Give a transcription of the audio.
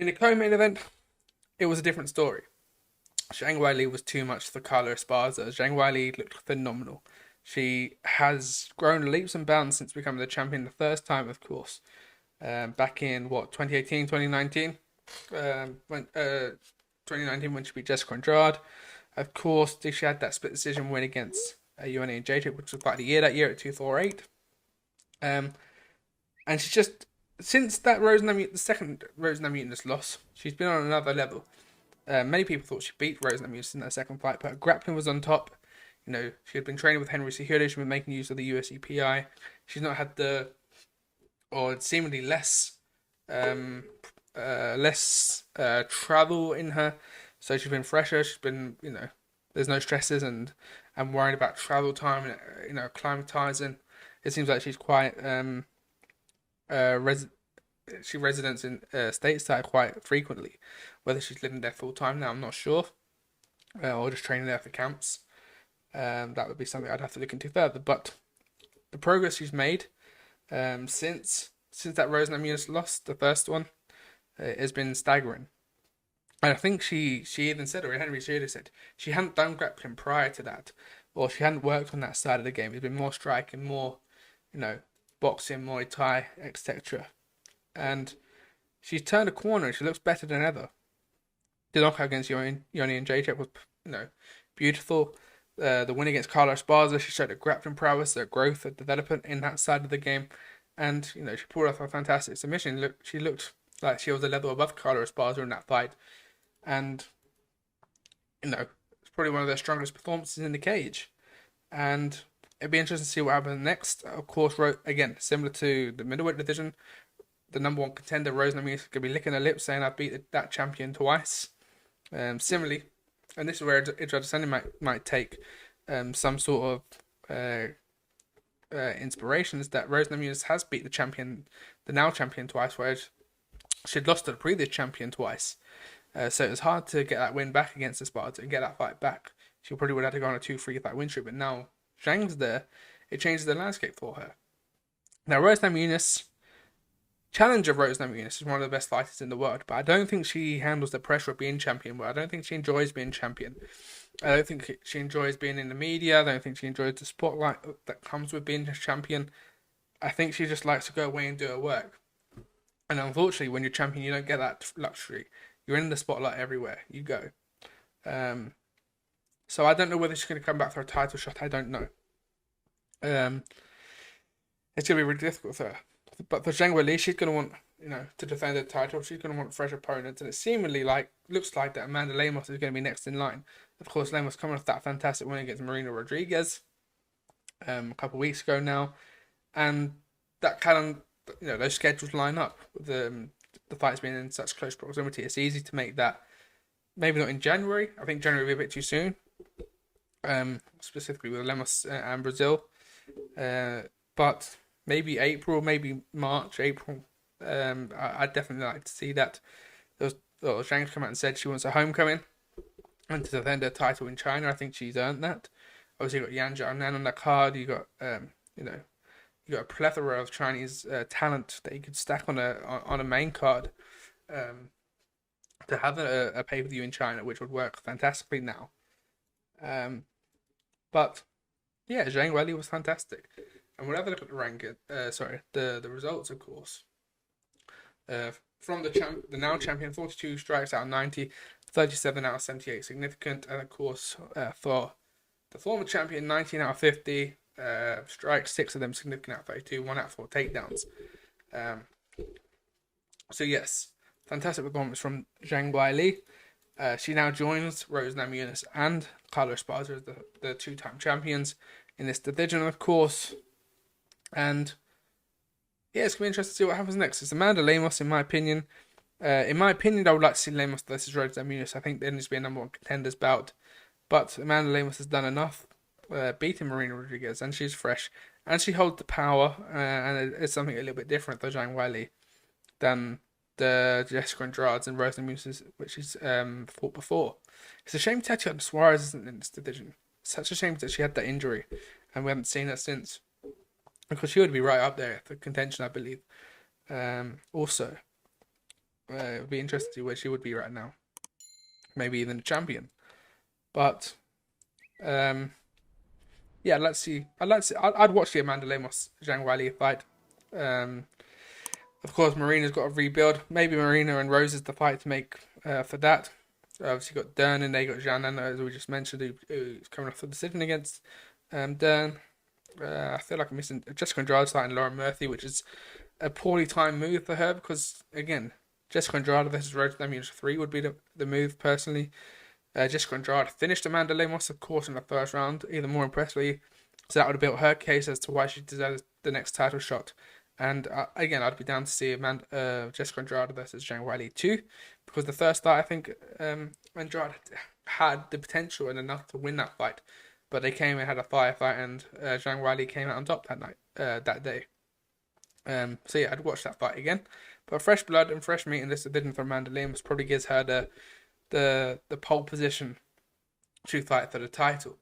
In the co-main event, it was a different story. Zhang Weili was too much for Carla Esparza. Zhang Weili looked phenomenal. She has grown leaps and bounds since becoming the champion the first time, of course. Back in, 2018, 2019? When 2019 when she beat Jessica Andrade. Of course, she had that split decision win against UNE and JJ, which was quite a year that year at 248. And she's just, since that the second Rose Namajunas loss, she's been on another level. Many people thought she beat Rose Namajunas in that second fight, but her grappling was on top. You know, she had been training with Henry Cejudo. She'd been making use of the UFC PI. She's not had or seemingly less travel in her. So she's been fresher. She's been, there's no stresses and worrying about travel time and, acclimatizing. It seems like she's quite she residents in stateside quite frequently. Whether she's living there full time now, I'm not sure, or just training there for camps. That would be something I'd have to look into further. But the progress she's made since that Rose Namajunas lost, the first one, has been staggering. And I think she even said, or Henry Cejudo said, she hadn't done grappling prior to that, or she hadn't worked on that side of the game. It's been more striking, more, boxing, Muay Thai, etc. And she's turned a corner and she looks better than ever. The knockout against Yoni and JJ was, beautiful. The win against Carla Esparza, she showed a grappling prowess, a growth, a development in that side of the game. And, she pulled off a fantastic submission. She looked like she was a level above Carla Esparza in that fight. And, it's probably one of their strongest performances in the cage. And it'd be interesting to see what happens next. Of course, again, similar to the middleweight division, the number one contender, Rose Namajunas, is going to be licking her lips saying, "I've beat that champion twice." Similarly, and this is where Adesanya might take some sort of inspiration, is that Rose Namajunas has beat the now champion twice, whereas she'd lost to the previous champion twice. So it was hard to get that win back against Esparza and get that fight back. She probably would have to go on a 2-3 fight win streak, but now Zhang's there, it changes the landscape for her. Now, Rose Namajunas, challenger Rose Namajunas, is one of the best fighters in the world, but I don't think she handles the pressure of being champion well. I don't think she enjoys being champion. I don't think she enjoys being in the media. I don't think she enjoys the spotlight that comes with being a champion. I think she just likes to go away and do her work. And unfortunately, when you're champion, you don't get that luxury. You're in the spotlight everywhere you go. So I don't know whether she's going to come back for a title shot. I don't know. It's going to be really difficult for her. But for Zhang Weili, she's going to want, to defend her title. She's going to want fresh opponents. And it seemingly looks like that Amanda Lemos is going to be next in line. Of course, Lemos coming off that fantastic win against Marina Rodriguez a couple of weeks ago now. And that kind of, those schedules line up with the fights being in such close proximity. It's easy to make that, maybe not in January. I think January will be a bit too soon. Specifically with Lemos and Brazil. But maybe April, maybe March, April. I'd definitely like to see that. Zhang's come out and said she wants a homecoming and to defend her title in China. I think she's earned that. Obviously, you got Yan Jianan on that card. You got, you got a plethora of Chinese talent that you could stack on a main card. To have a pay-per-view in China, which would work fantastically now. But yeah, Zhang Weili was fantastic. And we'll have a look at the results, of course. From the now champion, 42 strikes out of 90, 37 out of 78 significant. And of course, for the former champion, 19 out of 50 strikes, 6 of them significant out of 32, 1 out of 4 takedowns. So yes, fantastic performance from Zhang Weili. She now joins Rose Namajunas and Carla Esparza as the two-time champions in this division, of course. And yeah, it's going to be interesting to see what happens next. It's Amanda Lemos, in my opinion. I would like to see Lemos versus Rose Namajunas. I think there needs to be a number one contenders bout. But Amanda Lemos has done enough, beating Marina Rodriguez, and she's fresh. And she holds the power, and it's something a little bit different for Zhang Weili than the Jessica Andrade and Rose Namajunas, which she's fought before. It's a shame Tatiana Suarez isn't in this division. It's such a shame that she had that injury, and we haven't seen her since. Because she would be right up there for contention, I believe. Also, It would be interesting to see where she would be right now. Maybe even a champion. But yeah, let's see. I'd watch the Amanda Lemos Zhang Weili fight. Of course, Marina's got to rebuild. Maybe Marina and Rose is the fight to make for that. Obviously, got Dern and they got Zhang, as we just mentioned, who's coming off the decision against Dern. I feel like I'm missing Jessica Andrade starting Lauren Murphy, which is a poorly timed move for her because, again, Jessica Andrade versus Rose Namajunas 3 would be the move personally. Jessica Andrade finished Amanda Lemos, of course, in the first round, even more impressively. So that would have built her case as to why she deserves the next title shot. And again, I'd be down to see Jessica Andrade versus Zhang Weili too, because the first fight, I think Andrade had the potential and enough to win that fight, but they came and had a firefight, and Zhang Weili came out on top that day. So yeah, I'd watch that fight again. But fresh blood and fresh meat in this division for Amanda Lemos probably gives her the pole position to fight for the title.